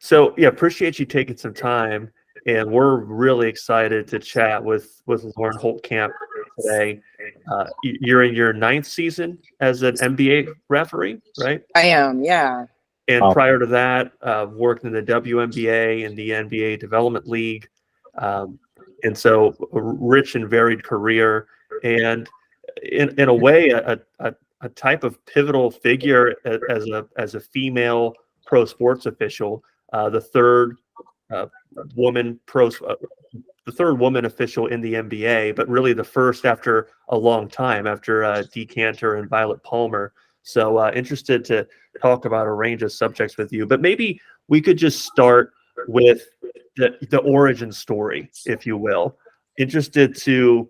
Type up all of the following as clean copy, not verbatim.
So yeah, appreciate you taking some time, and we're really excited to chat with Lauren Holtkamp today. You're in your ninth season as an NBA referee, right? I am, yeah. And prior to that, worked in the WNBA and the NBA Development League, um, and so a rich and varied career, and in a way, a type of pivotal figure as a female pro sports official, the third uh, woman pro, the third woman official in the NBA, but really the first after a long time, after Dee Cantor and Violet Palmer. So interested to talk about a range of subjects with you, but maybe we could just start with the origin story, if you will. Interested to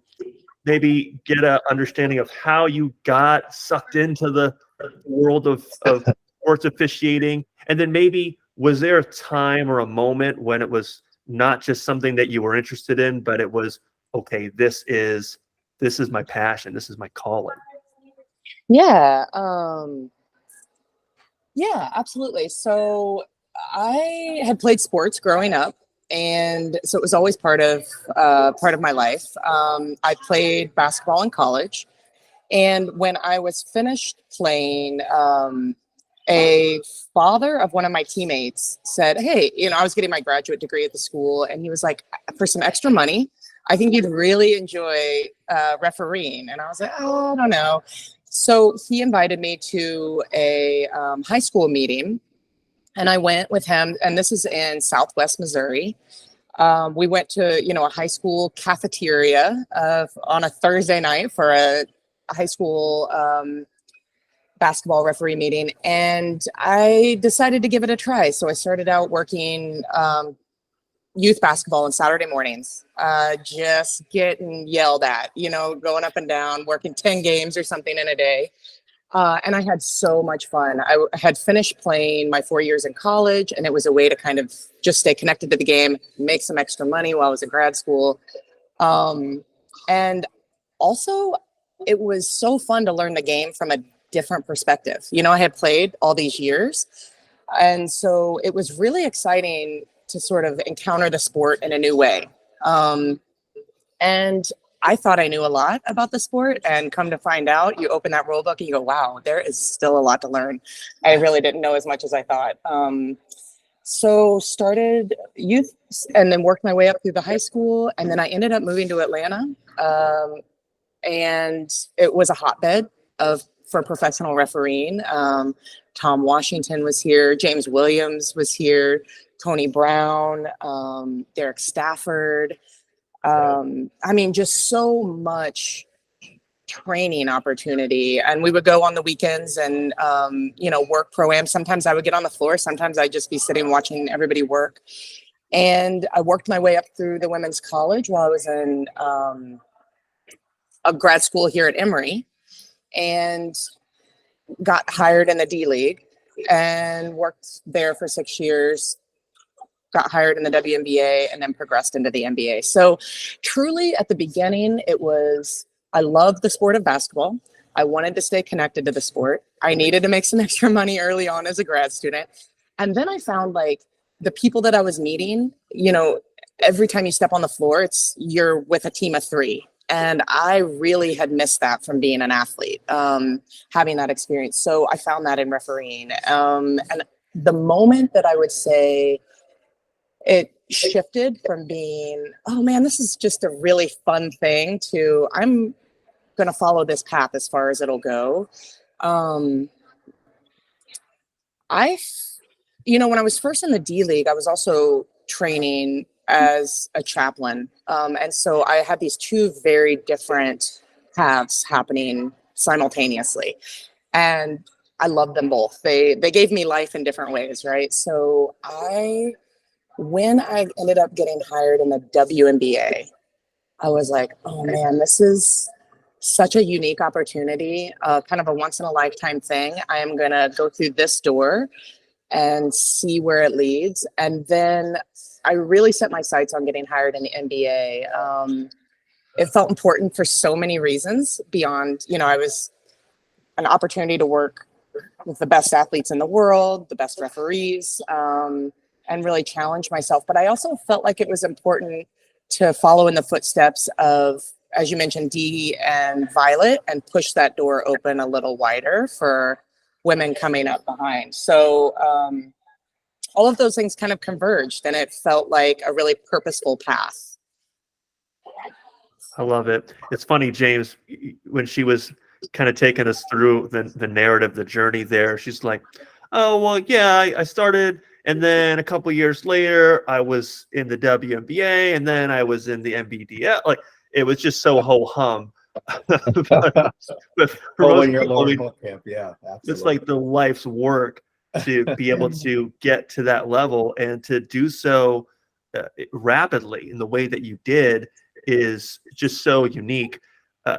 maybe get an understanding of how you got sucked into the world of sports officiating, and then maybe was there a time or a moment when it was not just something that you were interested in, but it was, okay, this is my passion, this is my calling. Yeah. Yeah, absolutely. So I had played sports growing up, and so it was always part of my life. I played basketball in college, and when I was finished playing, a father of one of my teammates said, "Hey, I was getting my graduate degree at the school," and he was like, "For some extra money, I think you'd really enjoy refereeing." And I was like, "Oh, I don't know." So he invited me to a high school meeting, and I went with him. And this is in Southwest Missouri. We went to a high school cafeteria on a Thursday night for a high school basketball referee meeting, and I decided to give it a try. So I started out working youth basketball on Saturday mornings, just getting yelled at, going up and down, working 10 games or something in a day. And I had so much fun. I had finished playing my 4 years in college, and it was a way to kind of just stay connected to the game, make some extra money while I was at grad school. And also, it was so fun to learn the game from a different perspective. I had played all these years, and so it was really exciting to sort of encounter the sport in a new way. And I thought I knew a lot about the sport, and come to find out, you open that rule book and you go, wow, there is still a lot to learn. I really didn't know as much as I thought. So started youth and then worked my way up through the high school. And then I ended up moving to Atlanta. And it was a hotbed for professional refereeing. Tom Washington was here. James Williams was here. Tony Brown, Derek Stafford. Just so much training opportunity. And we would go on the weekends and, work pro-am. Sometimes I would get on the floor. Sometimes I'd just be sitting watching everybody work. And I worked my way up through the women's college while I was in a grad school here at Emory, and got hired in the D League and worked there for 6 years. Got hired in the WNBA and then progressed into the NBA. So truly at the beginning, I loved the sport of basketball. I wanted to stay connected to the sport. I needed to make some extra money early on as a grad student. And then I found like the people that I was meeting, every time you step on the floor, you're with a team of three. And I really had missed that from being an athlete, having that experience. So I found that in refereeing. And the moment that I would say it shifted from being, oh man, this is just a really fun thing, to I'm going to follow this path as far as it'll go. When I was first in the D League, I was also training as a chaplain. And so I had these two very different paths happening simultaneously. And I loved them both. They gave me life in different ways, right? So when I ended up getting hired in the WNBA, I was like, oh man, this is such a unique opportunity, kind of a once in a lifetime thing. I am going to go through this door and see where it leads. And then I really set my sights on getting hired in the NBA. It felt important for so many reasons beyond, I was an opportunity to work with the best athletes in the world, the best referees, and really challenge myself. But I also felt like it was important to follow in the footsteps of, as you mentioned, Dee and Violet, and push that door open a little wider for women coming up behind. So all of those things kind of converged, and it felt like a really purposeful path. I love it. It's funny, James, when she was kind of taking us through the narrative, the journey there, she's like, oh, well, yeah, I started, and then a couple years later, I was in the WNBA, and then I was in the NBDL. Like, it was just so ho-hum. but for most when you're people, Lauren Holtkamp, yeah, absolutely. it's like the life's work to be able to get to that level, and to do so rapidly in the way that you did is just so unique.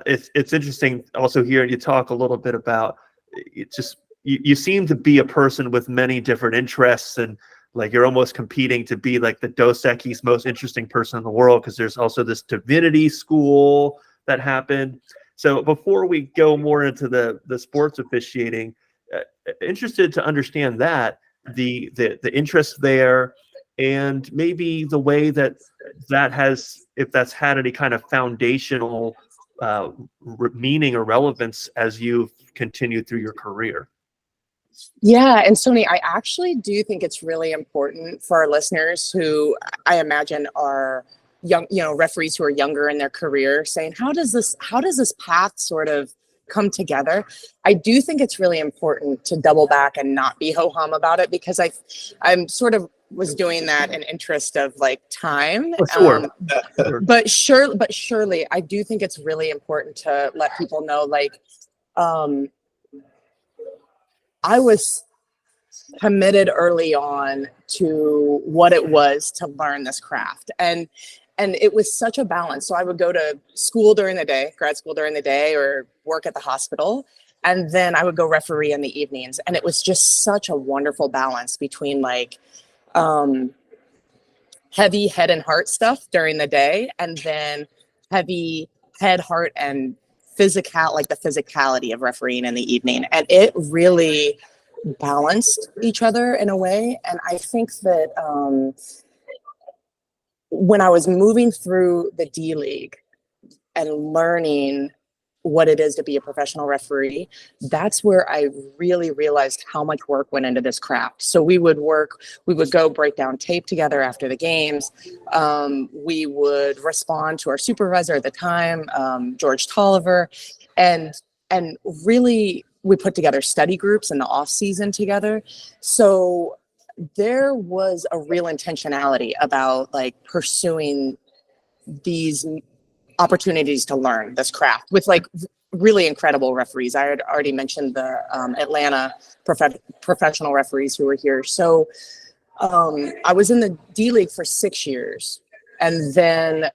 It's interesting also hearing you talk a little bit about it. Just you seem to be a person with many different interests, and like you're almost competing to be like the Dos Equis most interesting person in the world, because there's also this divinity school that happened. So before we go more into the sports officiating, interested to understand that the interest there, and maybe the way that has, if that's had any kind of foundational meaning or relevance as you've continued through your career. Yeah, and Sony, I actually do think it's really important for our listeners who I imagine are young, referees who are younger in their career, saying, how does this path sort of come together? I do think it's really important to double back and not be ho-hum about it, because I'm sort of was doing that in interest of like time. Oh, sure. But surely I do think it's really important to let people know, like, I was committed early on to what it was to learn this craft. And it was such a balance. So I would go to school during the day, grad school during the day, or work at the hospital. And then I would go referee in the evenings. And it was just such a wonderful balance between like heavy head and heart stuff during the day, and then heavy head, heart, and the physicality of refereeing in the evening. And it really balanced each other in a way. And I think that when I was moving through the D League and learning what it is to be a professional referee, that's where I really realized how much work went into this craft. So we would go break down tape together after the games. We would respond to our supervisor at the time, George Tolliver, and really we put together study groups in the off season together. So there was a real intentionality about like pursuing these opportunities to learn this craft with like really incredible referees. I had already mentioned the Atlanta professional referees who were here. So I was in the D League for 6 years, and then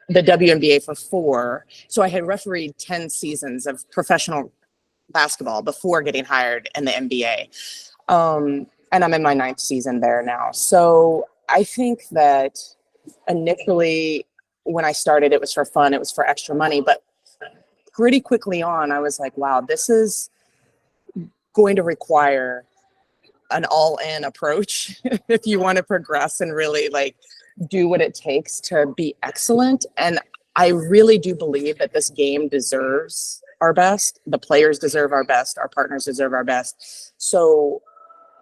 the WNBA for 4. So I had refereed 10 seasons of professional basketball before getting hired in the NBA. And I'm in my 9th season there now. So I think that initially when I started, it was for fun, it was for extra money, but pretty quickly on, I was like, wow, this is going to require an all-in approach if you want to progress and really like do what it takes to be excellent. And I really do believe that this game deserves our best. The players deserve our best. Our partners deserve our best. So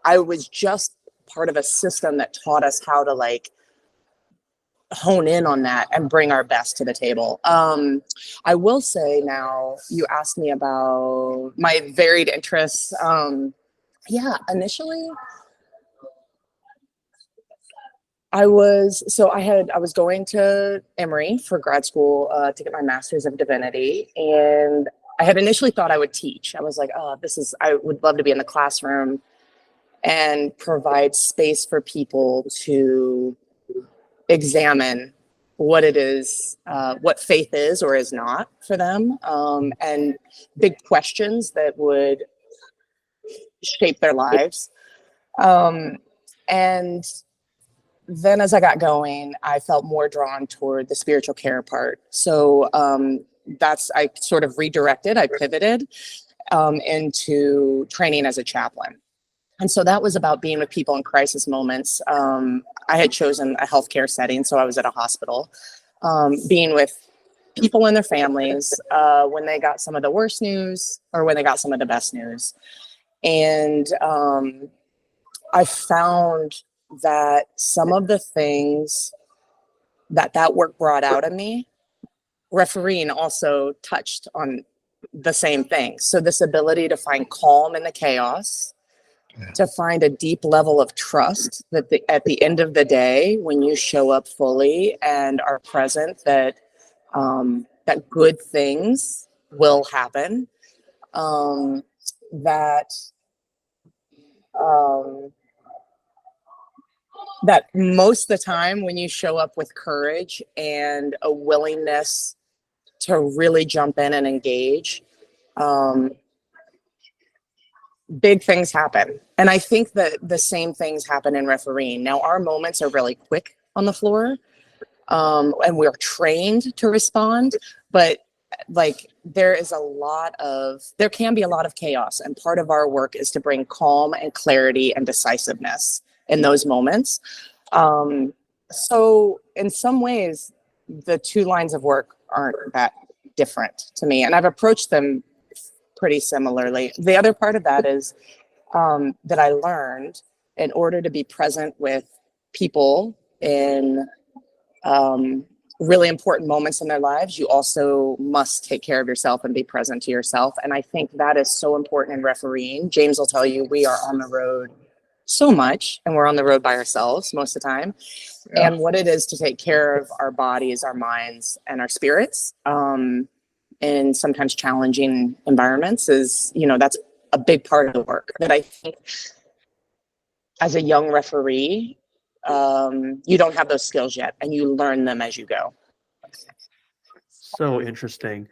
I was just part of a system that taught us how to like hone in on that and bring our best to the table. I will say now, you asked me about my varied interests. Initially I was going to Emory for grad school to get my master's of divinity. And I had initially thought I would teach. I was like, I would love to be in the classroom and provide space for people to examine what it is, what faith is or is not for them, and big questions that would shape their lives. And then as I got going, I felt more drawn toward the spiritual care part. So I sort of redirected, I pivoted into training as a chaplain. And so that was about being with people in crisis moments. I had chosen a healthcare setting, so I was at a hospital, being with people and their families when they got some of the worst news or when they got some of the best news. And I found that some of the things that work brought out of me, refereeing also touched on the same thing. So this ability to find calm in the chaos, to find a deep level of trust that at the end of the day, when you show up fully and are present, that good things will happen. That most of the time when you show up with courage and a willingness to really jump in and engage, big things happen. And I think that the same things happen in refereeing. Now, our moments are really quick on the floor, and we're trained to respond, but like there can be a lot of chaos. And part of our work is to bring calm and clarity and decisiveness in those moments. So in some ways, the two lines of work aren't that different to me. And I've approached them pretty similarly. The other part of that is that I learned, in order to be present with people in really important moments in their lives, you also must take care of yourself and be present to yourself. And I think that is so important in refereeing. James will tell you we are on the road so much, and we're on the road by ourselves most of the time. Yeah. And what it is to take care of our bodies, our minds, and our spirits in sometimes challenging environments is, that's a big part of the work that I think as a young referee, you don't have those skills yet, and you learn them as you go. So interesting.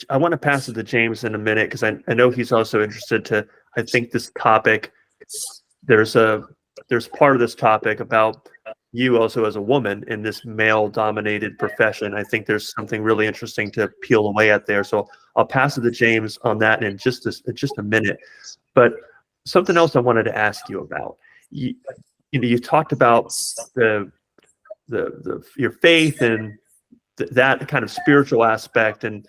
I want to pass it to James in a minute, because I know he's also interested to, I think this topic, there's part of this topic about you also as a woman in this male dominated profession. I think there's something really interesting to peel away at there. So I'll pass it to James on that in just a minute. But something else I wanted to ask you about. You talked about your faith and that kind of spiritual aspect and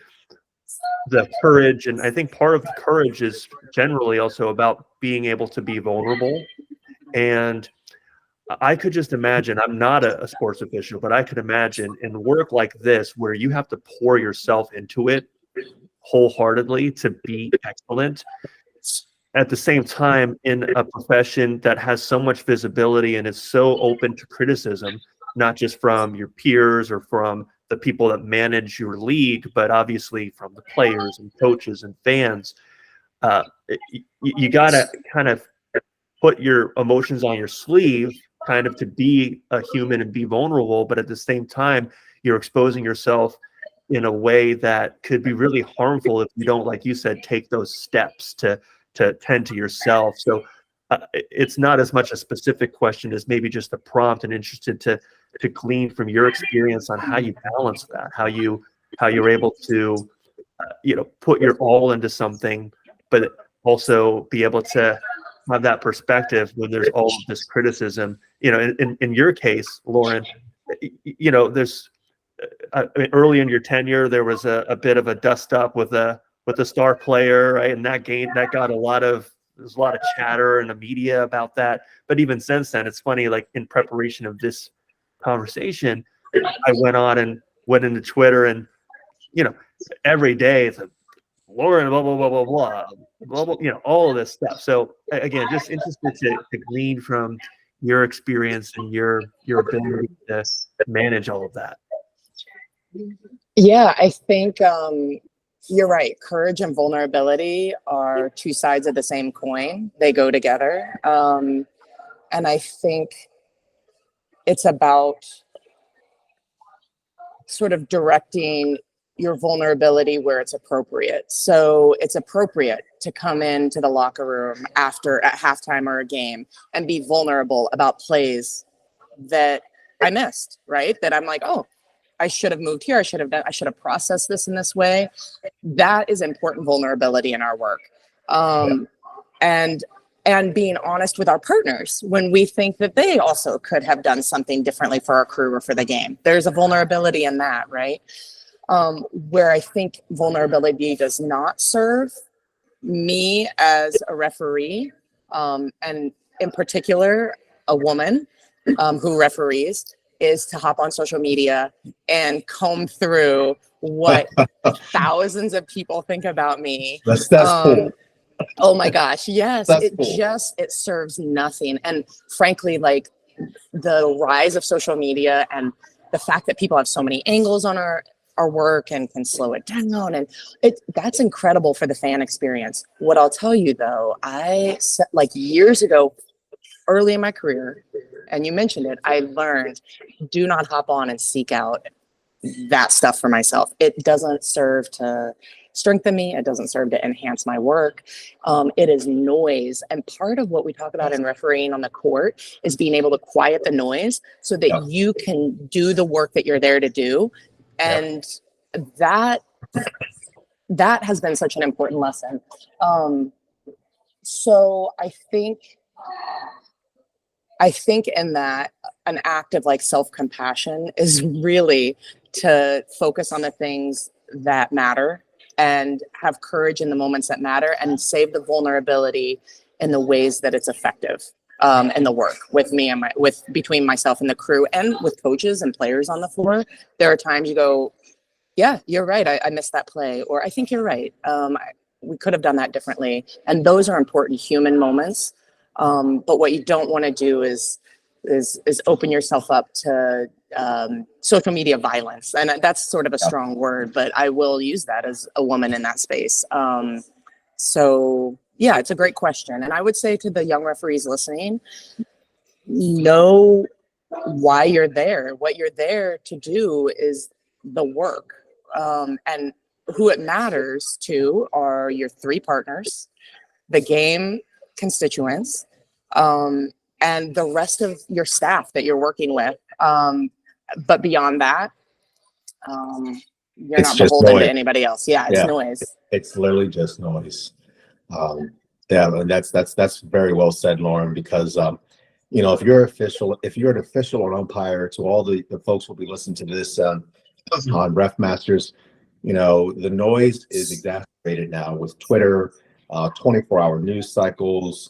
the courage. And I think part of the courage is generally also about being able to be vulnerable. And I could just imagine, I'm not a sports official, but I could imagine in work like this, where you have to pour yourself into it wholeheartedly to be excellent. At the same time, in a profession that has so much visibility and is so open to criticism, not just from your peers or from the people that manage your league, but obviously from the players and coaches and fans, you got to kind of put your emotions on your sleeve, kind of to be a human and be vulnerable. But at the same time, you're exposing yourself in a way that could be really harmful if you don't, like you said, take those steps to tend to yourself. So it's not as much a specific question as maybe just a prompt, and interested to glean from your experience on how you balance that, how you're able to put your all into something, but also be able to have that perspective when there's all of this criticism. In your case, Lauren, there's early in your tenure, there was a bit of a dust up with a star player, right? And that got there's a lot of chatter in the media about that. But even since then, it's funny, like in preparation of this conversation, I went into Twitter, and every day it's like Lauren, blah blah blah blah blah blah blah, all of this stuff. So again, just interested to glean from your experience and your ability to manage all of that. Yeah, I think you're right. Courage and vulnerability are two sides of the same coin. They go together. And I think it's about sort of directing your vulnerability where it's appropriate. So it's appropriate to come into the locker room at halftime or a game and be vulnerable about plays that I missed, right? That I'm like, oh, I should have moved here. I should have processed this in this way. That is important vulnerability in our work. And and being honest with our partners when we think that they also could have done something differently for our crew or for the game. There's a vulnerability in that, right? Where I think vulnerability does not serve me as a referee, and in particular, a woman who referees, is to hop on social media and comb through what thousands of people think about me. That's cool. Oh my gosh, yes. That's cool. It serves nothing. And frankly, like the rise of social media and the fact that people have so many angles on our work and can slow it down, and that's incredible for the fan experience. What I'll tell you though, like years ago, early in my career, and you mentioned it, I learned, do not hop on and seek out that stuff for myself. It doesn't serve to strengthen me. It doesn't serve to enhance my work. It is noise. And part of what we talk about in refereeing on the court is being able to quiet the noise so that you can do the work that you're there to do. And that has been such an important lesson. So I think in that, an act of like self-compassion is really to focus on the things that matter and have courage in the moments that matter and save the vulnerability in the ways that it's effective in the work with me and between myself and the crew and with coaches and players on the floor. There are times you go, yeah, you're right. I missed that play, or I think you're right. We could have done that differently. And those are important human moments. But what you don't want to do is open yourself up to social media violence. And that's sort of a strong word, but I will use that as a woman in that space. So yeah, it's a great question. And I would say to the young referees listening, know why you're there. What you're there to do is the work. And who it matters to are your three partners, the game constituents, and the rest of your staff that you're working with. But beyond that, you're not beholden to anybody else. Yeah, it's noise. It's literally just noise. And that's very well said, Lauren, because if you're an official or umpire, to all the folks who will be listening to this on RefMasters, the noise is exacerbated now with Twitter, 24-hour news cycles,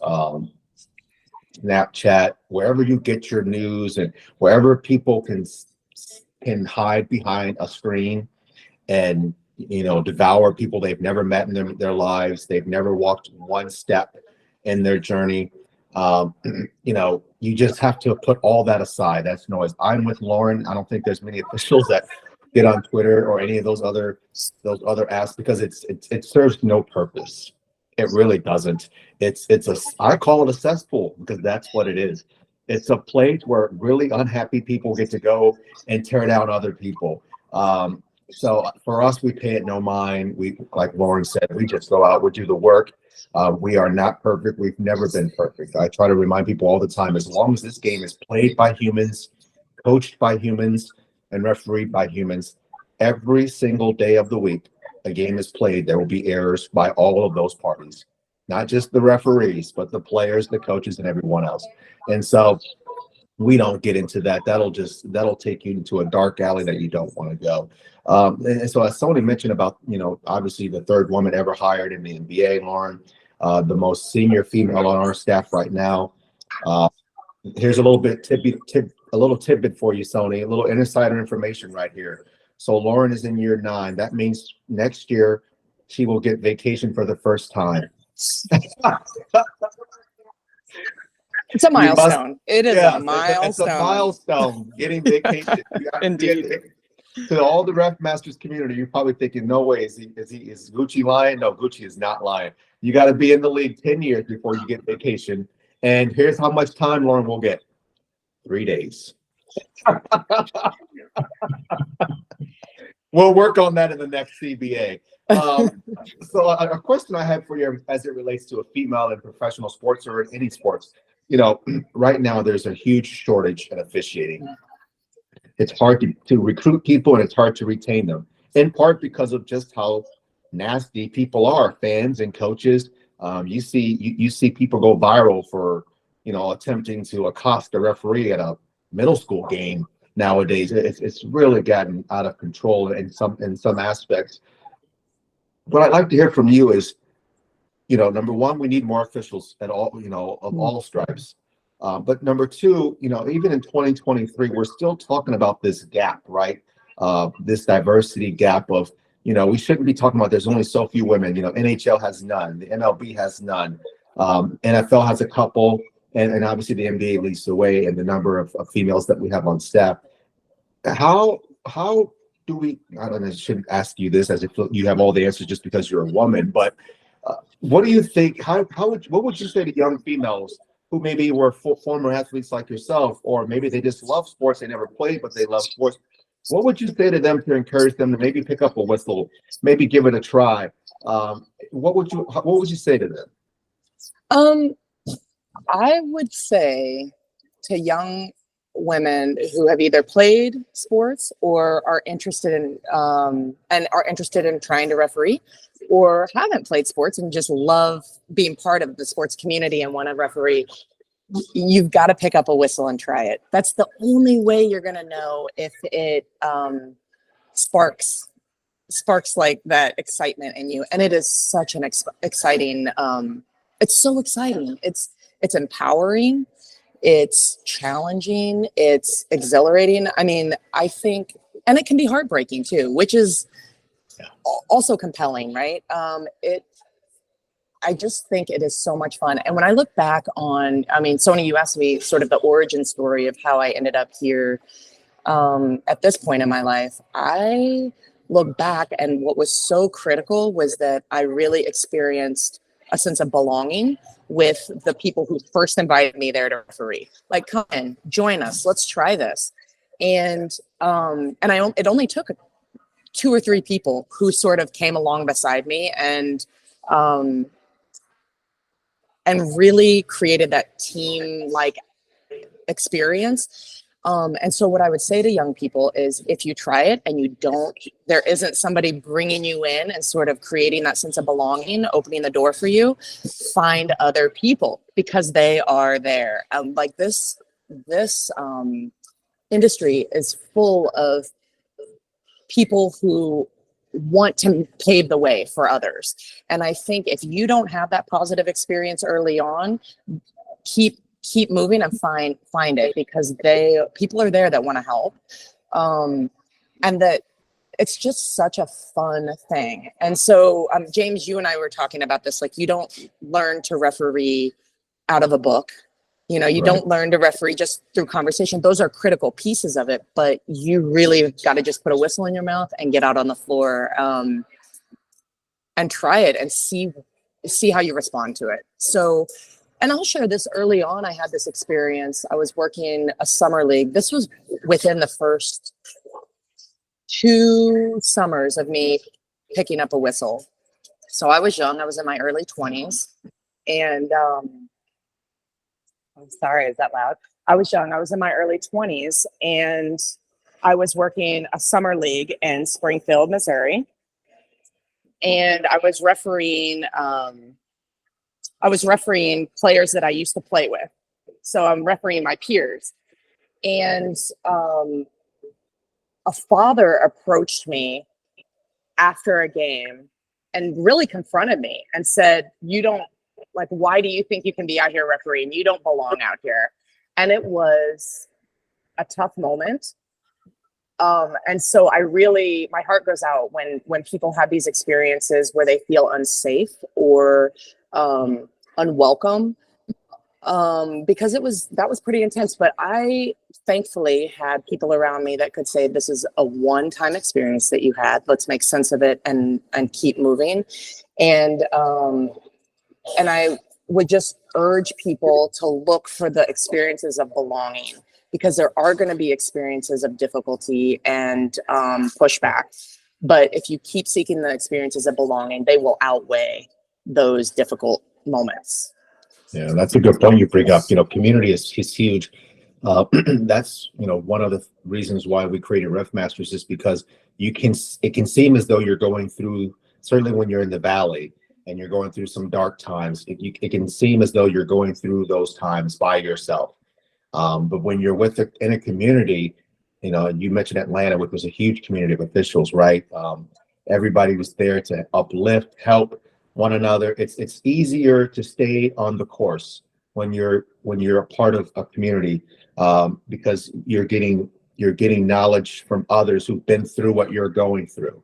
Snapchat, wherever you get your news and wherever people can hide behind a screen and devour people they've never met in their lives. They've never walked one step in their journey. You just have to put all that aside. That's noise. I'm with Lauren. I don't think there's many officials that get on Twitter or any of those other apps because it serves no purpose. It really doesn't. I call it a cesspool because that's what it is. It's a place where really unhappy people get to go and tear down other people. So for us, we pay it no mind. We, like Lauren said, we just go out, we do the work. We are not perfect. We've never been perfect. I try to remind people all the time, as long as this game is played by humans, coached by humans, and refereed by humans, every single day of the week, a game is played, there will be errors by all of those parties, not just the referees, but the players, the coaches, and everyone else. And so we don't get into that. That'll take you into a dark alley that you don't want to go. And so as somebody mentioned about, obviously the third woman ever hired in the NBA, Lauren, the most senior female on our staff right now. Here's a little tidbit for you, Sony, a little insider information right here. So Lauren is in year 9. That means next year she will get vacation for the first time. It's a milestone. It is a milestone. It's a milestone, getting vacation. Indeed. To all the RefMasters community, you're probably thinking, no way, is Gucci lying? No, Gucci is not lying. You got to be in the league 10 years before you get vacation. And here's how much time Lauren will get. 3 days. We'll work on that in the next CBA. So a question I have for you as it relates to a female in professional sports or in any sports, right now there's a huge shortage in officiating. It's hard to recruit people and it's hard to retain them, in part because of just how nasty people are, fans and coaches. You see people go viral for, attempting to accost a referee at a middle school game nowadays. It's really gotten out of control in some aspects. What I'd like to hear from you is, number one, we need more officials at all, of all stripes. But number two, even in 2023, we're still talking about this gap, right? This diversity gap of, we shouldn't be talking about there's only so few women. NHL has none, the MLB has none, NFL has a couple, and obviously the NBA leads the way in the number of females that we have on staff. How do we? I don't know. I shouldn't ask you this as if you have all the answers just because you're a woman, but what do you think? What would you say to young females who maybe were former athletes like yourself, or maybe they just love sports, they never played, but they love sports? What would you say to them to encourage them to maybe pick up a whistle, maybe give it a try? What would you say to them? I would say to young women who have either played sports or are interested in trying to referee, or haven't played sports and just love being part of the sports community and want to referee, you've got to pick up a whistle and try it. That's the only way you're going to know if it sparks like that excitement in you. And it is such an exciting, it's so exciting. It's empowering. It's challenging. It's exhilarating. I mean, I think, and it can be heartbreaking too, which is also compelling, right? I just think it is so much fun. And when I look back on, Sony, you asked me sort of the origin story of how I ended up here at this point in my life. I look back, and what was so critical was that I really experienced a sense of belonging with the people who first invited me there to referee. Like, come in, join us, let's try this. And it only took 2 or 3 people who sort of came along beside me and really created that team-like experience. And so what I would say to young people is, if you try it and there isn't somebody bringing you in and sort of creating that sense of belonging, opening the door for you, find other people, because they are there. Like this industry is full of people who want to pave the way for others. And I think if you don't have that positive experience early on, keep moving and find it, because people are there that want to help. And that it's just such a fun thing. And so, James, you and I were talking about this, like, you don't learn to referee out of a book. You Right. don't learn to referee just through conversation. Those are critical pieces of it, but you really got to just put a whistle in your mouth and get out on the floor and try it and see how you respond to it. So, and I'll share this. Early on, I had this experience. I was working a summer league. This was within the first 2 summers of me picking up a whistle. So I was young. I was in my early 20s. And I'm sorry, is that loud? I was young. I was in my early 20s, and I was working a summer league in Springfield, Missouri. And I was refereeing players that I used to play with. So I'm refereeing my peers. And a father approached me after a game and really confronted me and said, why do you think you can be out here refereeing? You don't belong out here. And it was a tough moment. And so my heart goes out when people have these experiences where they feel unsafe or unwelcome, because that was pretty intense. But I thankfully had people around me that could say, this is a one-time experience that you had. Let's make sense of it and keep moving. And I would just urge people to look for the experiences of belonging, because there are going to be experiences of difficulty and pushback. But if you keep seeking the experiences of belonging, they will outweigh those difficult moments. Yeah, that's a good point you bring up. Community is huge. That's one of the reasons why we created RefMasters, is because it can seem as though you're going through, certainly when you're in the valley and you're going through some dark times, it can seem as though you're going through those times by yourself. But when you're in a community, you know, you mentioned Atlanta, which was a huge community of officials, right? Everybody was there to uplift, help one another. It's easier to stay on the course when you're a part of a community, because you're getting knowledge from others who've been through what you're going through,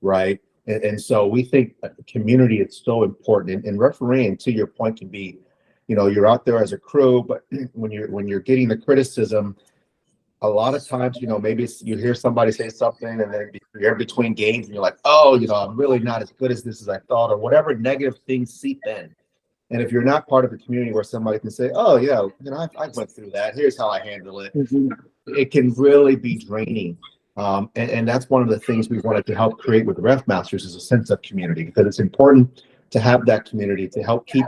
right? And so we think community is so important. And refereeing, to your point, can be, you know, you're out there as a crew, but when you're getting the criticism, a lot of times, you know, maybe you hear somebody say something and then you're in between games and you're like, oh, you know, I'm really not as good as this as I thought, or whatever negative things seep in. And if you're not part of a community where somebody can say, oh yeah, you know, I went through that, here's how I handle it, it can really be draining. And that's one of the things we wanted to help create with RefMasters, is a sense of community, because it's important to have that community to help keep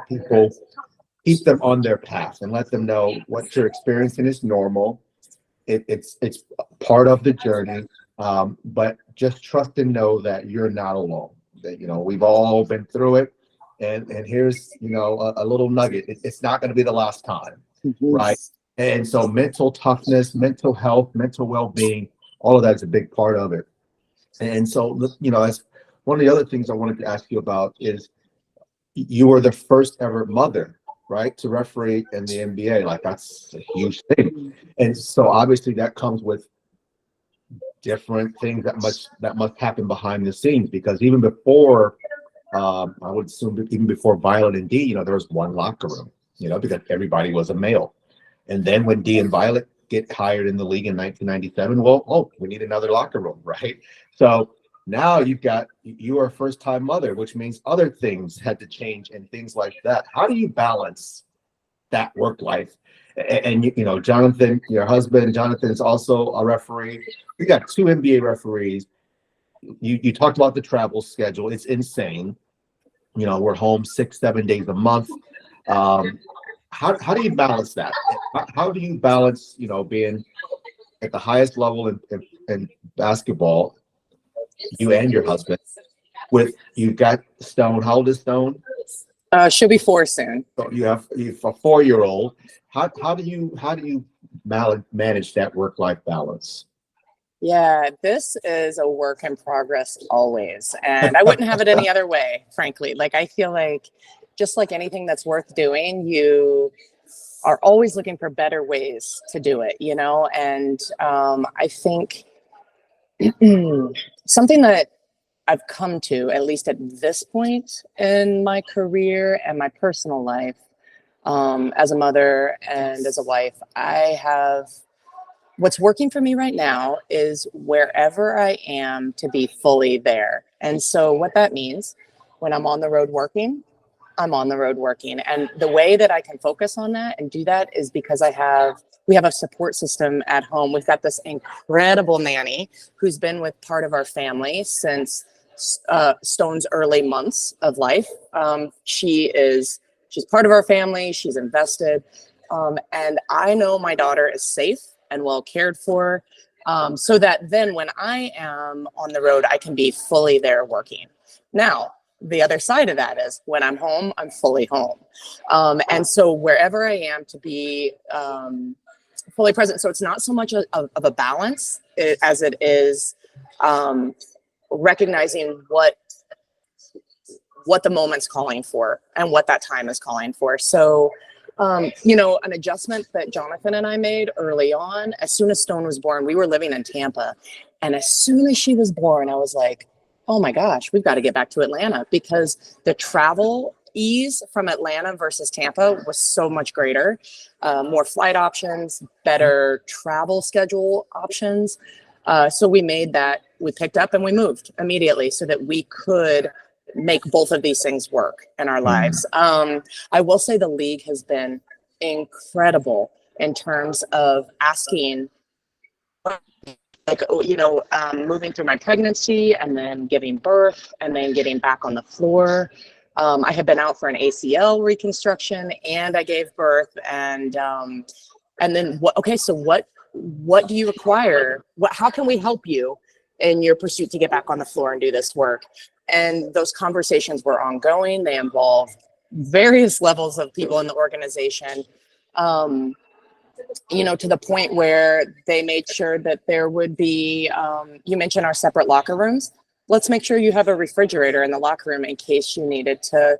them on their path and let them know what you're experiencing is normal. It's part of the journey, but just trust and know that you're not alone. That, you know, we've all been through it, and here's, you know, a little nugget. It's not going to be the last time, right? And so mental toughness, mental health, mental well-being, all of that is a big part of it. And so, you know, as one of the other things I wanted to ask you about is, you were the first ever mother, right, to referee in the NBA. Like, that's a huge thing. And so obviously that comes with different things that must happen behind the scenes, because even before, I would assume even before Violet and Dee, you know, there was one locker room, you know, because everybody was a male. And then when Dee and Violet get hired in the league in 1997, well, oh, we need another locker room, right? So now you are a first-time mother, which means other things had to change and things like that. How do you balance that work life? And you know, Jonathan, your husband, Jonathan, is also a referee. We got 2 NBA referees. You talked about the travel schedule. It's insane. You know, we're home 6-7 days a month. How do you balance that? How do you balance, you know, being at the highest level in basketball, you and your husband, with, you've got Stone. How old is Stone? She'll be 4 soon. So you have a 4-year-old. How do you manage that work-life balance? Yeah, this is a work in progress always. And I wouldn't have it any other way, frankly. Like, I feel like, just like anything that's worth doing, you are always looking for better ways to do it, you know? And I think something that I've come to, at least at this point in my career and my personal life, as a mother and as a wife, what's working for me right now is wherever I am to be fully there. And so what that means, when I'm on the road working, I'm on the road working. And the way that I can focus on that and do that is because we have a support system at home. We've got this incredible nanny who's been with part of our family since Stone's early months of life. She's part of our family. She's invested. And I know my daughter is safe and well cared for, so that then when I am on the road, I can be fully there working. Now, the other side of that is when I'm home, I'm fully home. And so wherever I am to be fully present. So it's not so much of a balance as it is recognizing what the moment's calling for and what that time is calling for. So you know, an adjustment that Jonathan and I made early on, as soon as Stone was born, we were living in Tampa. And as soon as she was born, I was like, oh my gosh, we've got to get back to Atlanta, because the travel ease from Atlanta versus Tampa was so much greater. More flight options, better travel schedule options. So we picked up and we moved immediately so that we could make both of these things work in our lives. I will say the league has been incredible in terms of asking, like, you know, moving through my pregnancy and then giving birth and then getting back on the floor. I had been out for an ACL reconstruction and I gave birth, and then what do you require? How can we help you in your pursuit to get back on the floor and do this work? And those conversations were ongoing. They involved various levels of people in the organization, you know, to the point where they made sure that there would be, you mentioned our separate locker rooms. Let's make sure you have a refrigerator in the locker room in case you needed to,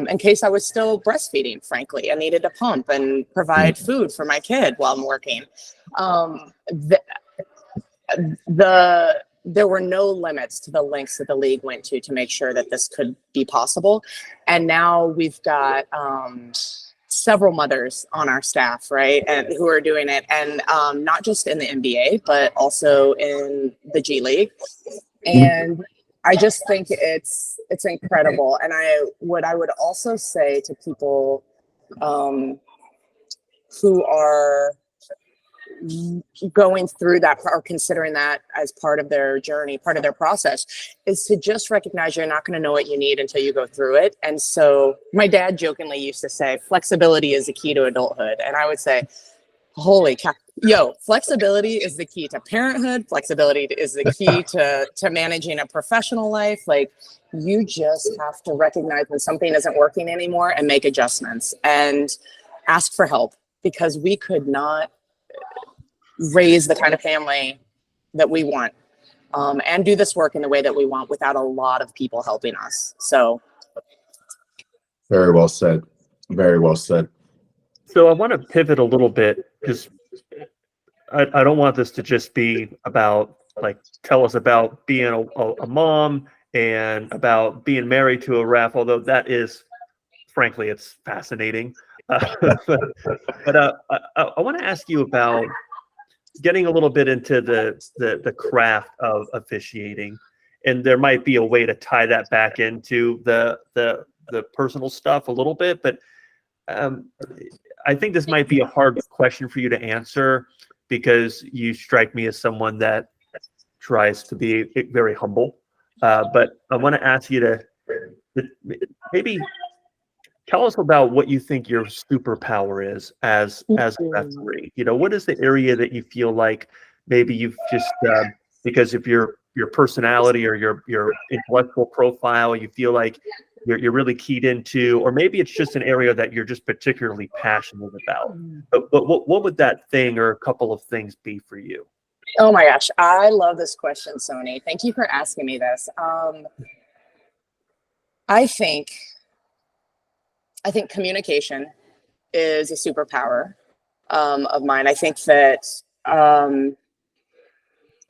in case I was still breastfeeding, frankly. I needed to pump and provide food for my kid while I'm working. There were no limits to the lengths that the league went to make sure that this could be possible. And now we've got several mothers on our staff, right, and who are doing it, and not just in the NBA, but also in the G League. And I just think it's incredible. And I would also say to people who are going through that or considering that as part of their journey, part of their process, is to just recognize you're not going to know what you need until you go through it. And so my dad jokingly used to say, flexibility is the key to adulthood. And I would say, holy cow, flexibility is the key to parenthood. Flexibility is the key to managing a professional life. Like, you just have to recognize when something isn't working anymore and make adjustments and ask for help, because we could not raise the kind of family that we want and do this work in the way that we want without a lot of people helping us. So very well said. Very well said. So I want to pivot a little bit, because I don't want this to just be about, like, tell us about being a mom and about being married to a ref, although that is, frankly, it's fascinating. But I want to ask you about getting a little bit into the craft of officiating, and there might be a way to tie that back into the personal stuff a little bit, but I think this might be a hard question for you to answer, because you strike me as someone that tries to be very humble. But I want to ask you to maybe tell us about what you think your superpower is as a referee. You know, what is the area that you feel like maybe you've just because of your personality or your intellectual profile, you feel like you're really keyed into, or maybe it's just an area that you're just particularly passionate about. But what would that thing or a couple of things be for you? Oh my gosh, I love this question, Sony. Thank you for asking me this. I think communication is a superpower of mine. I think that,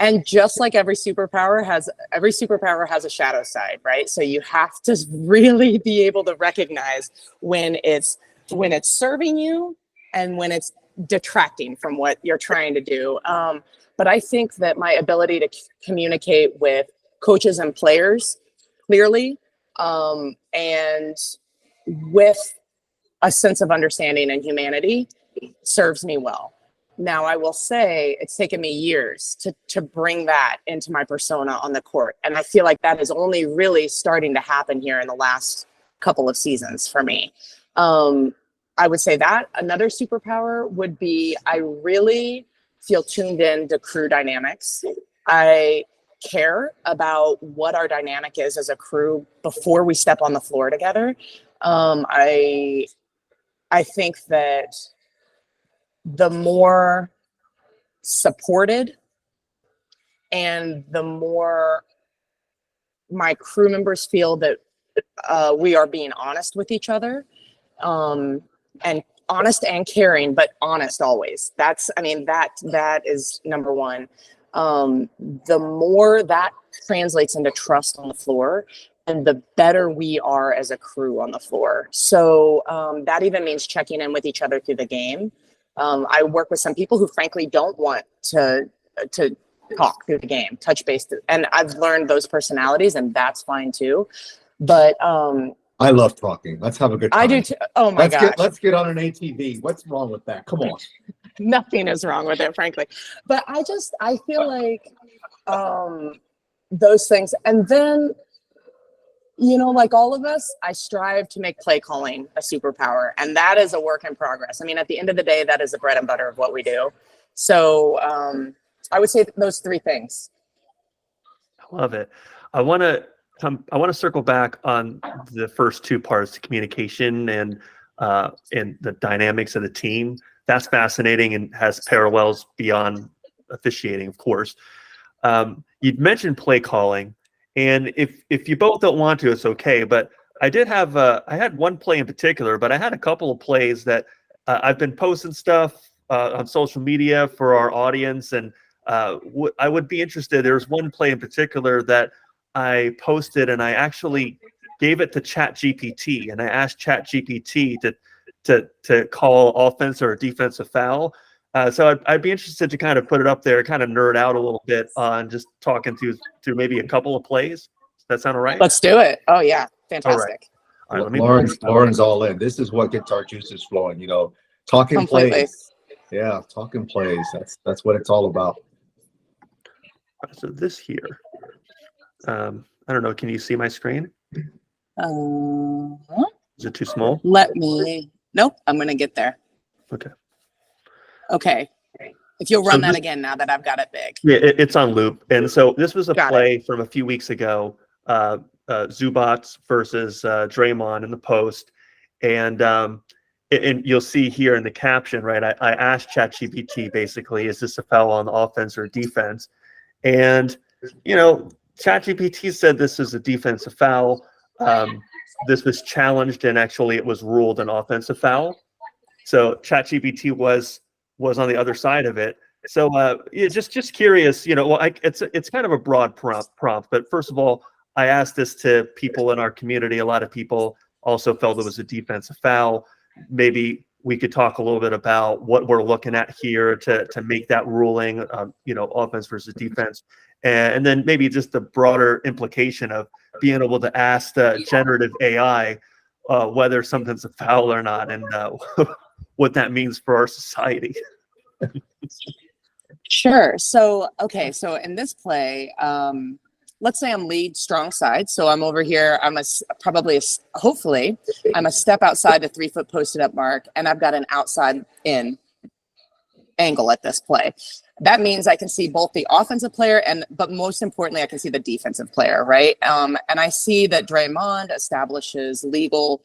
and just like every superpower has a shadow side, right? So you have to really be able to recognize when it's serving you and when it's detracting from what you're trying to do. But I think that my ability to communicate with coaches and players clearly, and with a sense of understanding and humanity serves me well. Now, I will say it's taken me years to bring that into my persona on the court. And I feel like that is only really starting to happen here in the last couple of seasons for me. I would say that another superpower would be, I really feel tuned in to crew dynamics. I care about what our dynamic is as a crew before we step on the floor together. I think that the more supported and the more my crew members feel that we are being honest with each other, and honest and caring, but honest always. That is number one. The more that translates into trust on the floor, and the better we are as a crew on the floor. So that even means checking in with each other through the game. I work with some people who frankly don't want to talk through the game, touch base, and I've learned those personalities, and that's fine too. But I love talking. Let's have a good time. I do too. Oh my gosh. Let's get on an ATV. What's wrong with that? Come on. Nothing is wrong with it, frankly. But I feel like those things. And then, you know, like all of us, I strive to make play calling a superpower. And that is a work in progress. I mean, at the end of the day, that is the bread and butter of what we do. So I would say those three things. I love it. I want to I want to circle back on the first two parts, communication and the dynamics of the team. That's fascinating and has parallels beyond officiating, of course. You'd mentioned play calling, and if you both don't want to, it's okay. But I did have I had one play in particular, but I had a couple of plays that I've been posting stuff on social media for our audience, and I would be interested. There's one play in particular that I posted, and I actually gave it to ChatGPT, and I asked ChatGPT to call offense or defensive foul. So I'd be interested to kind of put it up there, kind of nerd out a little bit on just talking through maybe a couple of plays. Does that sound all right? Let's do it. Oh yeah, All right. fantastic. All right, let me Lauren's all in. This is what gets our juices flowing. You know, talking Completely. plays. Yeah, talking plays. That's what it's all about. So this here, I don't know. Can you see my screen? Is it too small? Nope, I'm going to get there. Okay. Okay. If you'll run that again now that I've got it big. Yeah, it's on loop. And so this was a Got play from a few weeks ago, Zubats versus Draymond in the post. And you'll see here in the caption, right, I asked ChatGPT basically, is this a foul on the offense or defense? And, you know, ChatGPT said this is a defensive foul. This was challenged, and actually it was ruled an offensive foul. So ChatGPT was on the other side of it. So yeah, just curious, you know, well, it's kind of a broad prompt, but first of all, I asked this to people in our community. A lot of people also felt it was a defensive foul. Maybe we could talk a little bit about what we're looking at here to make that ruling, you know, offense versus defense. And then maybe just the broader implication of being able to ask the generative AI whether something's a foul or not, and what that means for our society. Sure. So, okay. So in this play, let's say I'm lead strong side. So I'm over here. Hopefully I'm a step outside the 3-foot posted up mark, and I've got an outside in angle at this play. That means I can see both the offensive player but most importantly, I can see the defensive player, right? And I see that Draymond establishes legal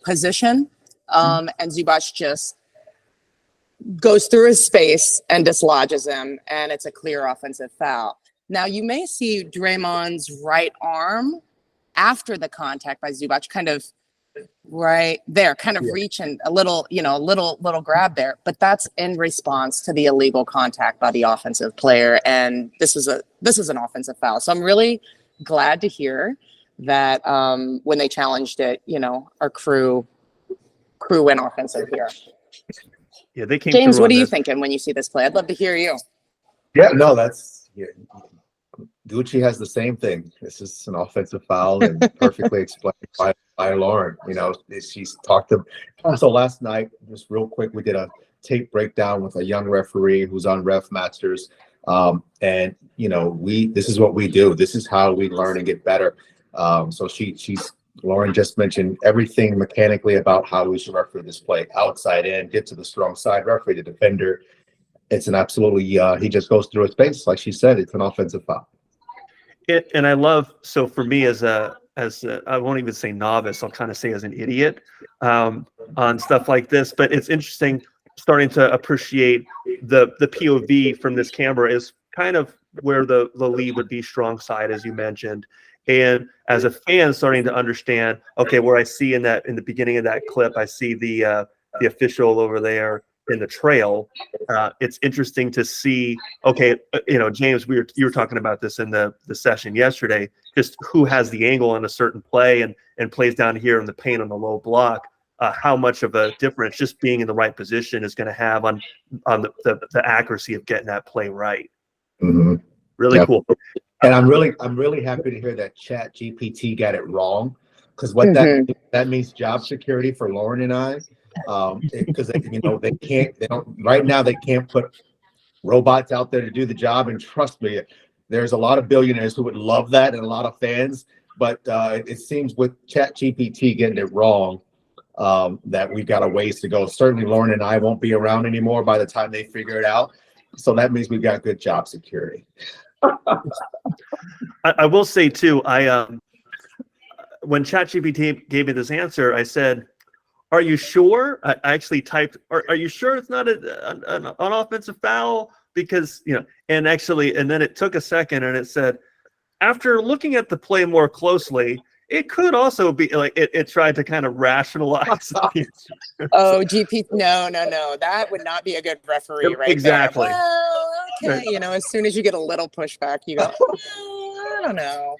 position, and Zubac just goes through his space and dislodges him, and it's a clear offensive foul. Now you may see Draymond's right arm after the contact by Zubac kind of right there, kind of reaching a little, you know, little grab there, but that's in response to the illegal contact by the offensive player, and this is an offensive foul. So I'm really glad to hear that when they challenged it, you know, our crew went offensive here. Yeah, they came. James, what are you thinking when you see this play? I'd love to hear you. Yeah, no, Gucci has the same thing. This is an offensive foul, and perfectly explained by Lauren. You know, she's talked to. So last night, just real quick, we did a tape breakdown with a young referee who's on RefMasters, and you know, this is what we do. This is how we learn and get better. So Lauren just mentioned everything mechanically about how we should referee this play: outside in, get to the strong side, referee the defender. It's an absolutely he just goes through his space, like she said. It's an offensive foul. And I love, so for me as a I won't even say novice, I'll kind of say as an idiot on stuff like this, but it's interesting starting to appreciate the POV from this camera is kind of where the lead would be strong side, as you mentioned. And as a fan, starting to understand, okay, where I see in the beginning of that clip, I see the official over there in the trail. It's interesting to see, okay, you know, James, you were talking about this in the session yesterday, just who has the angle on a certain play and plays down here in the paint on the low block, how much of a difference just being in the right position is going to have on the accuracy of getting that play right. Mm-hmm. Really cool. And I'm really happy to hear that ChatGPT got it wrong, because what that means job security for Lauren and I. Because you know they don't right now, they can't put robots out there to do the job, and trust me, there's a lot of billionaires who would love that and a lot of fans, but it seems with ChatGPT getting it wrong, that we've got a ways to go. Certainly Lauren and I won't be around anymore by the time they figure it out, so that means we've got good job security. I will say too, when ChatGPT gave me this answer, I said, "Are you sure?" I actually typed, "Are you sure it's not an offensive foul?" Because and then it took a second, and it said, "After looking at the play more closely, it could also be like," it tried to kind of rationalize. Oh, GP, no, that would not be a good referee, right? Exactly. There. Well, okay, Right. as soon as you get a little pushback, you go, I don't know.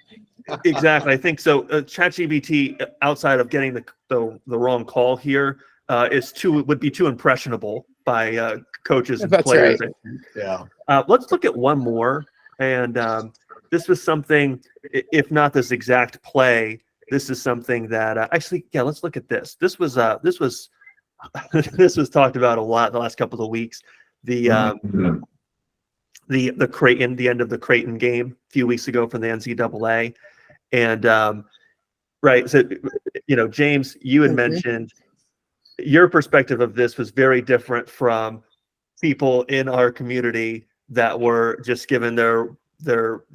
Exactly, I think so. ChatGPT, outside of getting the wrong call here, would be too impressionable by coaches and That's players. right. Yeah. Let's look at one more, and this was something, if not this exact play, this is something that actually, yeah. Let's look at this. This was this was talked about a lot the last couple of weeks. The Creighton, the end of the Creighton game a few weeks ago from the NCAA. And right, so James, you had mentioned your perspective of this was very different from people in our community that were just given their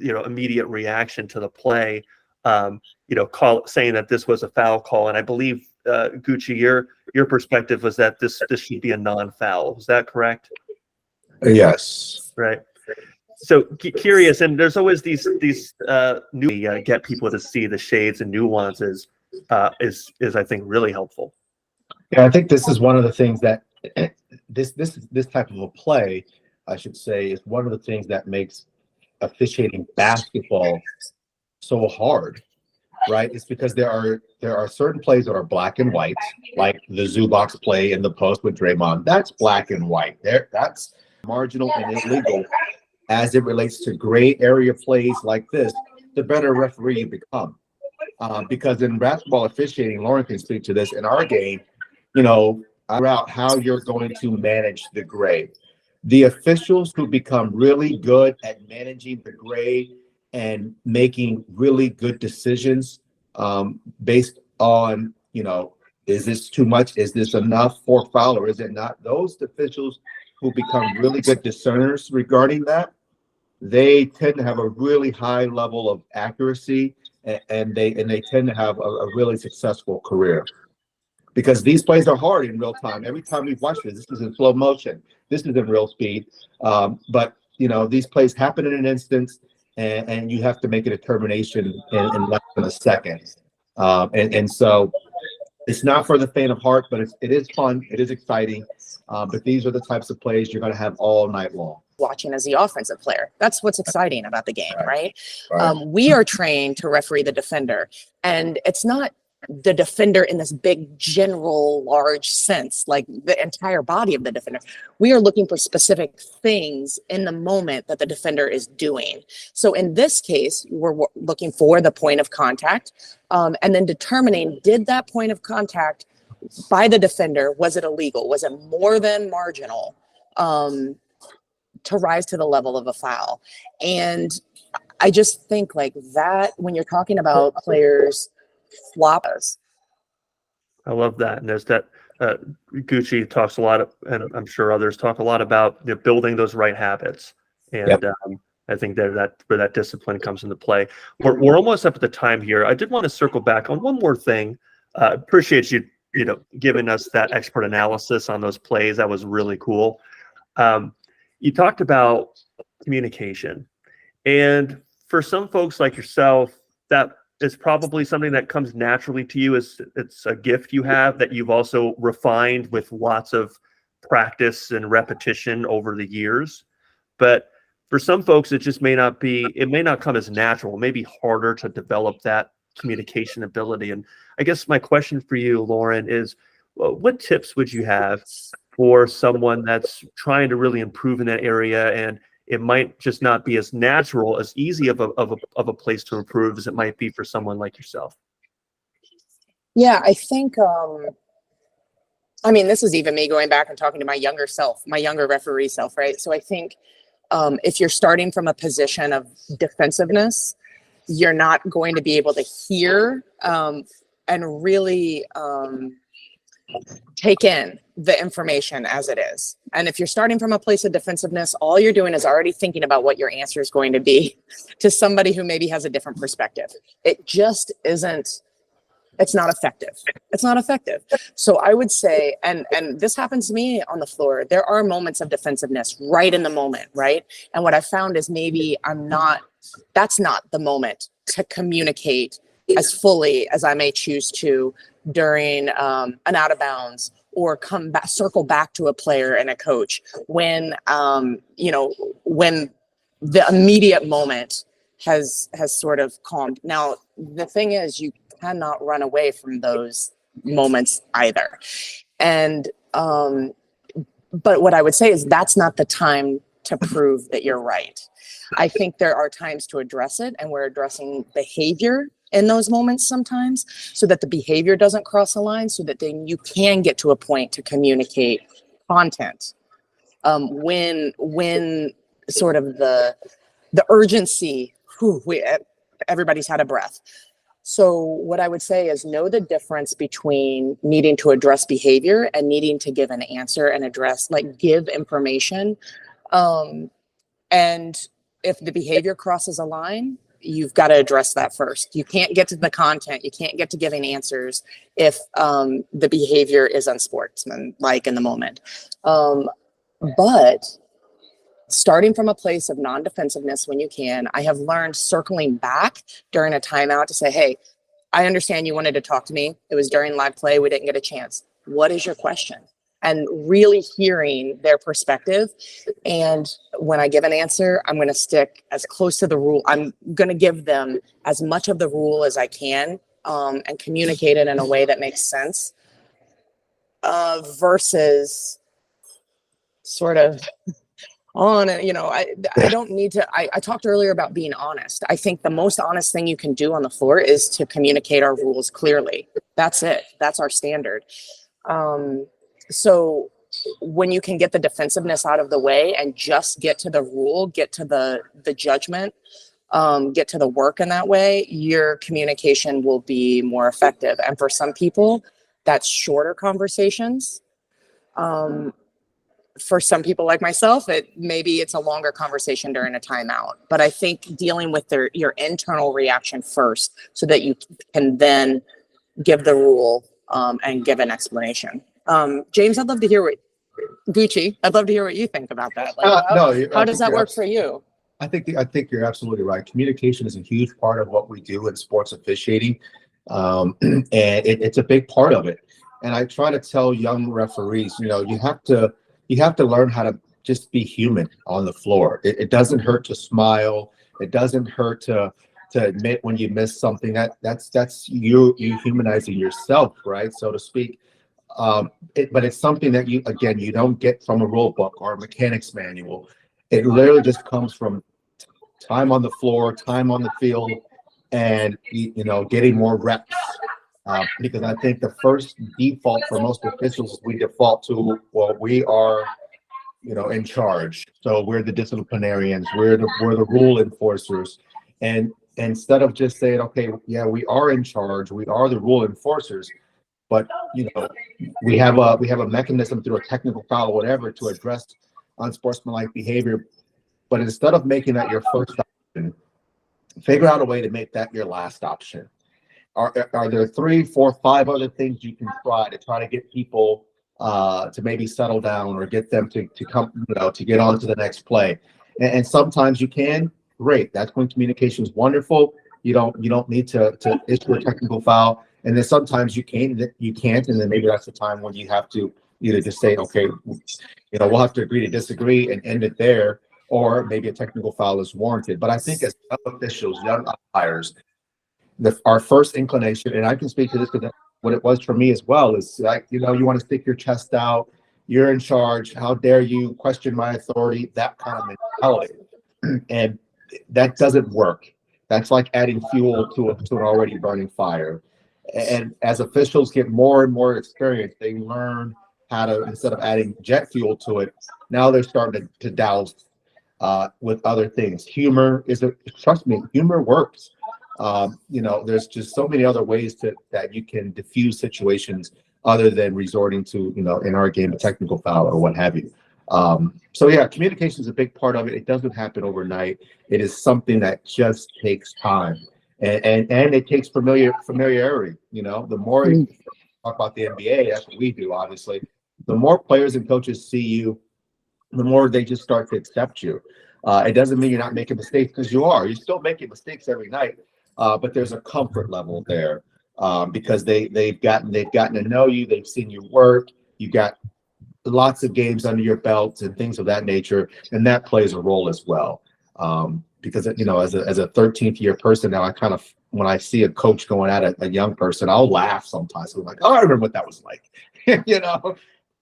immediate reaction to the play, saying that this was a foul call. And I believe Gucci, your perspective was that this should be a non-foul. Is that correct? Yes. Right. So curious, and there's always these new get people to see the shades and nuances is I think really helpful. Yeah, I think this is one of the things that this type of a play, I should say, is one of the things that makes officiating basketball so hard, right? It's because there are certain plays that are black and white, like the Zubox play in the post with Draymond. That's black and white. That's marginal and illegal. As it relates to gray area plays like this, the better referee you become. Because in basketball officiating, Lauren can speak to this, in our game, out how you're going to manage the gray. The officials who become really good at managing the gray and making really good decisions based on, is this too much? Is this enough for foul or is it not? Those officials who become really good discerners regarding that, they tend to have a really high level of accuracy, and they tend to have a really successful career. Because these plays are hard in real time. Every time we watch this is in slow motion. This is in real speed. But these plays happen in an instant, and you have to make a determination in less than a second. And so it's not for the faint of heart, but it is fun. It is exciting. But these are the types of plays you're going to have all night long. Watching as the offensive player. That's what's exciting about the game, right? We are trained to referee the defender, and it's not the defender in this big general large sense, like the entire body of the defender. We are looking for specific things in the moment that the defender is doing. So in this case, we're looking for the point of contact, and then determining, did that point of contact by the defender, was it illegal? Was it more than marginal to rise to the level of a foul? And I just think like that, when you're talking about players floppers. I love that. And there's that Gucci talks a lot, and I'm sure others talk a lot about building those right habits. And I think that where that discipline comes into play. We're almost up at the time here. I did want to circle back on one more thing. Appreciate you giving us that expert analysis on those plays. That was really cool. You talked about communication, and for some folks like yourself, that is probably something that comes naturally to you. It's a gift you have that you've also refined with lots of practice and repetition over the years. But for some folks, it may not come as natural. It may be harder to develop that communication ability. And I guess my question for you, Lauren, is what tips would you have for someone that's trying to really improve in that area, and it might just not be as natural, as easy of a place to improve as it might be for someone like yourself? Yeah, I think, this is even me going back and talking to my younger self, my younger referee self, right? So I think if you're starting from a position of defensiveness, you're not going to be able to hear and really take in the information as it is. And if you're starting from a place of defensiveness, all you're doing is already thinking about what your answer is going to be to somebody who maybe has a different perspective. It just isn't, it's not effective. It's not effective. So I would say, and this happens to me on the floor, there are moments of defensiveness right in the moment, right? And what I found is maybe that's not the moment to communicate as fully as I may choose to during an out of bounds, or circle back to a player and a coach when, when the immediate moment has sort of calmed. Now, the thing is, you cannot run away from those moments either. And, but what I would say is that's not the time to prove that you're right. I think there are times to address it, and we're addressing behavior in those moments sometimes, so that the behavior doesn't cross the line, so that then you can get to a point to communicate content. When sort of the urgency, everybody's had a breath. So what I would say is know the difference between needing to address behavior and needing to give an answer and give information. And if the behavior crosses a line, you've got to address that first. You can't get to the content. You can't get to giving answers if the behavior is unsportsmanlike in the moment. But starting from a place of non-defensiveness when you can, I have learned circling back during a timeout to say, hey, I understand you wanted to talk to me. It was during live play. We didn't get a chance. What is your question? And really hearing their perspective. And when I give an answer, I'm going to stick as close to the rule. I'm going to give them as much of the rule as I can, and communicate it in a way that makes sense, versus sort of I don't need to, I talked earlier about being honest. I think the most honest thing you can do on the floor is to communicate our rules clearly. That's it. That's our standard. So when you can get the defensiveness out of the way and just get to the rule, get to the judgment, get to the work in that way, your communication will be more effective. And for some people, that's shorter conversations. For some people like myself, maybe it's a longer conversation during a timeout. But I think dealing with your internal reaction first, so that you can then give the rule and give an explanation. James, I'd love to hear I'd love to hear what you think about that. How does that work for you? I think you're absolutely right. Communication is a huge part of what we do in sports officiating, and it's a big part of it. And I try to tell young referees, you have to learn how to just be human on the floor. It doesn't hurt to smile. It doesn't hurt to admit when you miss something. That's you humanizing yourself, right, so to speak. But it's something that you don't get from a rule book or a mechanics manual. It literally just comes from time on the floor, time on the field, and getting more reps. Because I think the first default for most officials is we default to, well, we are in charge, so we're the disciplinarians, we're the rule enforcers, and instead of just saying, okay, yeah, we are in charge, we are the rule enforcers, but we have a mechanism through a technical foul or whatever to address unsportsmanlike behavior. But instead of making that your first option, figure out a way to make that your last option. Are there 3, 4, 5 other things you can try to get people to maybe settle down, or get them to come, to get on to the next play? And sometimes you can. Great. That's when communication is wonderful. You don't need to issue a technical foul. And then sometimes you can't, and then maybe that's the time when you have to either just say, okay, we'll have to agree to disagree and end it there, or maybe a technical foul is warranted. But I think as young officials, young umpires, our first inclination, and I can speak to this because what it was for me as well, is like, you want to stick your chest out, you're in charge, how dare you question my authority, that kind of mentality. And that doesn't work. That's like adding fuel to an already burning fire. And as officials get more and more experience, they learn how to, instead of adding jet fuel to it, now they're starting to douse with other things. Humor trust me, humor works. There's just so many other ways that you can diffuse situations other than resorting to, in our game, a technical foul or what have you. So yeah, communication is a big part of it. It doesn't happen overnight. It is something that just takes time, and it takes familiarity. The more you talk about the NBA, that's what we do, obviously. The more players and coaches see you, the more they just start to accept you. It doesn't mean you're not making mistakes, because you are. You're still making mistakes every night, but there's a comfort level there, because they've gotten to know you. They've seen you work. You got lots of games under your belt and things of that nature, and that plays a role as well. Because as a 13th year person now, I kind of, when I see a coach going at a young person, I'll laugh sometimes. I'm like, oh, I remember what that was like.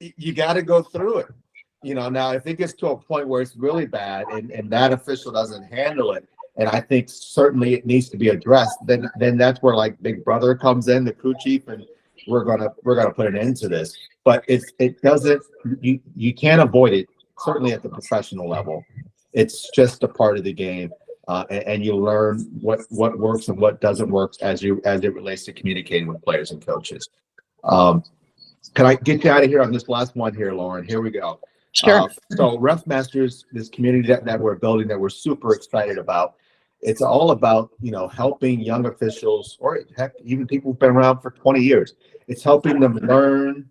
You got to go through it. Now if it gets to a point where it's really bad and that official doesn't handle it, and I think certainly it needs to be addressed, then that's where like Big Brother comes in, the crew chief, and we're gonna put an end to this. But it doesn't, you can't avoid it, certainly at the professional level. It's just a part of the game, and you learn what works and what doesn't work as it relates to communicating with players and coaches. Can I get you out of here on this last one here, Lauren? Here we go. Sure. So RefMasters, this community that we're building, that we're super excited about, it's all about, helping young officials, or heck, even people who've been around for 20 years. It's helping them learn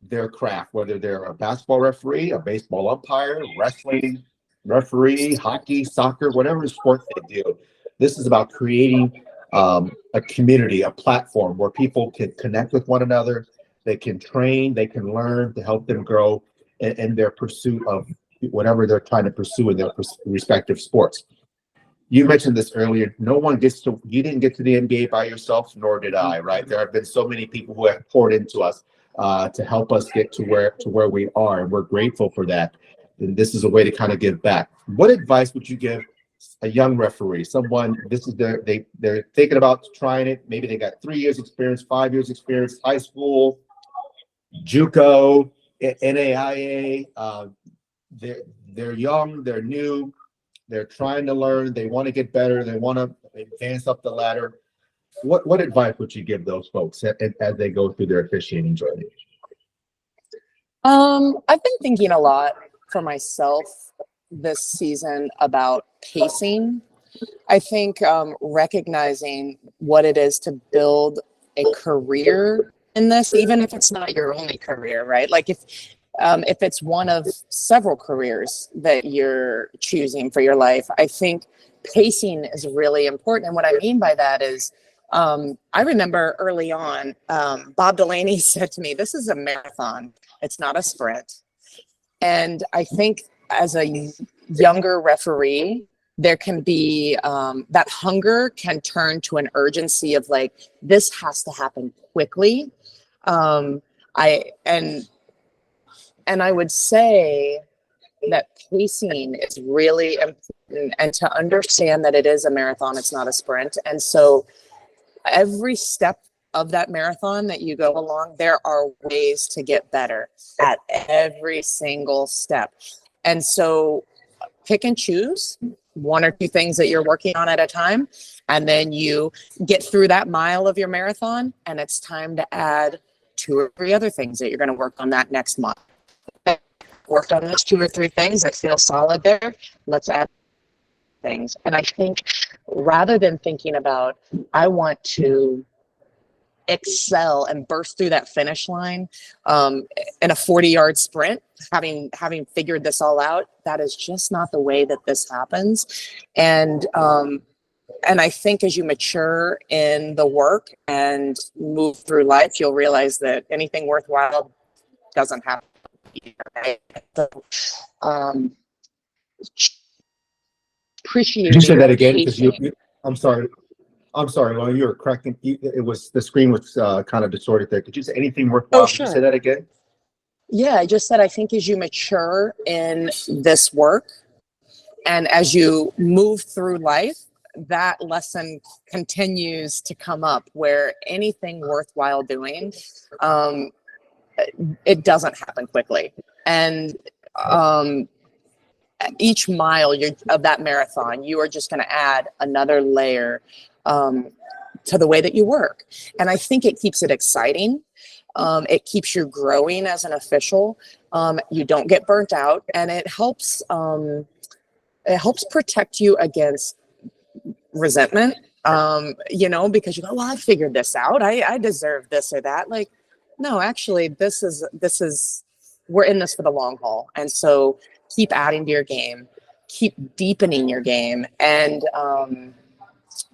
their craft, whether they're a basketball referee, a baseball umpire, wrestling referee, hockey, soccer, whatever sport they do. This is about creating a community, a platform where people can connect with one another. They can train, they can learn to help them grow in their pursuit of whatever they're trying to pursue in their respective sports. You mentioned this earlier. You didn't get to the NBA by yourself, nor did I, right? There have been so many people who have poured into us to help us get to where we are, and we're grateful for that. And this is a way to kind of give back. What advice would you give a young referee, someone, they're thinking about trying it, maybe they got 3 years experience, 5 years experience, high school, JUCO, NAIA, they're young, they're new, they're trying to learn, they want to get better, they want to advance up the ladder. What advice would you give those folks as they go through their officiating journey? I've been thinking a lot for myself this season about pacing. I think recognizing what it is to build a career in this, even if it's not your only career, right? Like if it's one of several careers that you're choosing for your life, I think pacing is really important. And what I mean by that is, I remember early on, Bob Delaney said to me, "This is a marathon. It's not a sprint." And I think as a younger referee, there can be that hunger can turn to an urgency of like, this has to happen quickly. I would say that pacing is really important, and to understand that it is a marathon, it's not a sprint. And so every step of that marathon that you go along, there are ways to get better at every single step. And so pick and choose one or two things that you're working on at a time, and then you get through that mile of your marathon, and it's time to add 2 or 3 other things that you're going to work on that next month. Worked on those 2 or 3 things, I feel solid there, let's add things. And I think rather than thinking about, I want to excel and burst through that finish line in a 40-yard sprint, having figured this all out, that is just not the way that this happens. And I think as you mature in the work and move through life, you'll realize that anything worthwhile doesn't happen. Right? So, appreciate. Could you say that again? Because I'm sorry, Lauren, you were correcting. It was, the screen was kind of distorted there. Could you say anything worthwhile? Oh, sure. Could you say that again? Yeah, I just said I think as you mature in this work and as you move through life, that lesson continues to come up, where anything worthwhile doing, it doesn't happen quickly. And each mile of that marathon, you are just going to add another layer to the way that you work. And I think it keeps it exciting. It keeps you growing as an official. You don't get burnt out, and it helps protect you against resentment. Because you go, well, I figured this out. I deserve this or that. Like, no, actually, this is we're in this for the long haul. And so keep adding to your game, keep deepening your game, and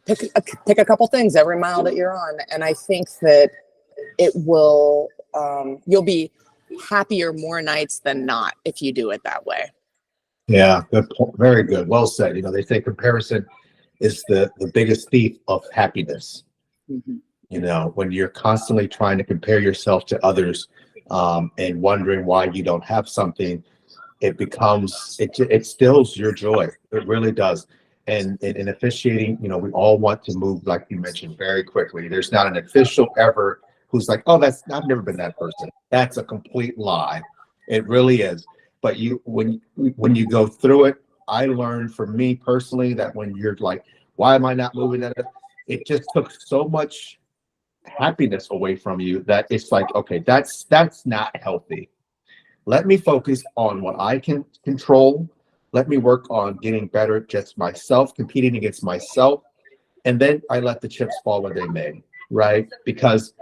pick a couple things every mile that you're on. And I think that it will, you'll be happier more nights than not if you do it that way. Yeah, good point. Very good. Well said. They say comparison is the biggest thief of happiness. Mm-hmm. When you're constantly trying to compare yourself to others, and wondering why you don't have something, it stills your joy. It really does. And in officiating, we all want to move, like you mentioned, very quickly. There's not an official ever who's like, oh, I've never been that person. That's a complete lie. It really is. But when you go through it, I learned, for me personally, that when you're like, why am I not moving that? It just took so much happiness away from you that it's like, okay, that's not healthy. Let me focus on what I can control. Let me work on getting better at just myself, competing against myself. And then I let the chips fall where they may, right? Because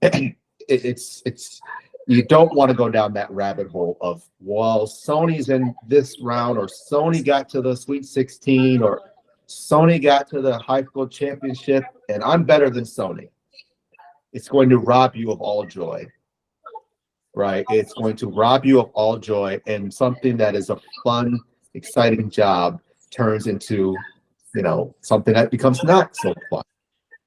it's you don't want to go down that rabbit hole of, well, Sony's in this round, or Sony got to the Sweet 16, or Sony got to the high school championship, and I'm better than Sony. It's going to rob you of all joy, right? It's going to rob you of all joy, and something that is a fun, exciting job turns into, something that becomes not so fun.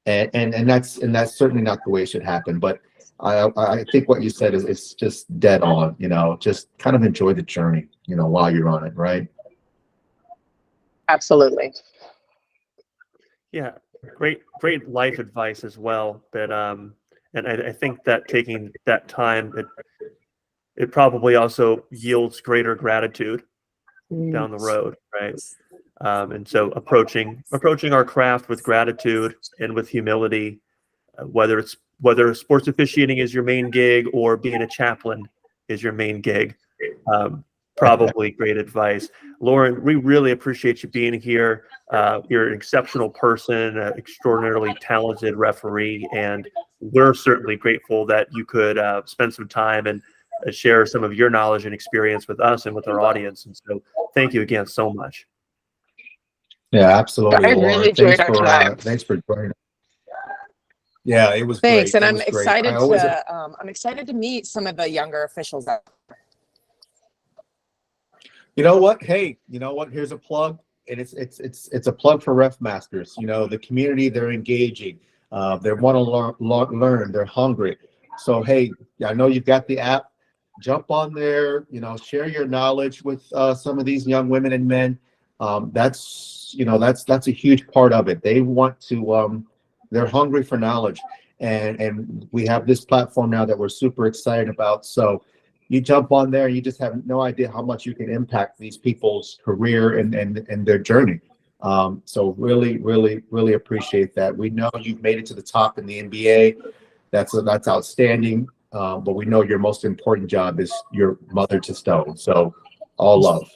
And that's certainly not the way it should happen. But I think what you said is just dead on. Just kind of enjoy the journey, while you're on it, right? Absolutely. Yeah, great life advice as well. That and I think that taking that time, it probably also yields greater gratitude down the road, right? And so approaching our craft with gratitude and with humility, whether sports officiating is your main gig or being a chaplain is your main gig, probably great advice. Lauren, we really appreciate you being here. You're an exceptional person, an extraordinarily talented referee, and we're certainly grateful that you could spend some time and share some of your knowledge and experience with us and with our audience. And so thank you again so much. Yeah, absolutely. I really enjoyed our time. Thanks for joining. Yeah, it was Thanks, great. and I'm excited to meet some of the younger officials out there. You know what? Hey, you know what? Here's a plug, and it's a plug for RefMasters. The community, they're engaging. They want to learn. They're hungry. So hey, I know you've got the app. Jump on there. Share your knowledge with some of these young women and men. That's a huge part of it. They want to. They're hungry for knowledge, and we have this platform now that we're super excited about. So you jump on there, and you just have no idea how much you can impact these people's career and their journey. So really, really, really appreciate that. We know you've made it to the top in the NBA. That's outstanding. But we know your most important job is your mother to stone. So all love.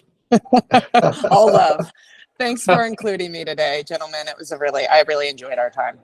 All love. Thanks for including me today, gentlemen. I really enjoyed our time.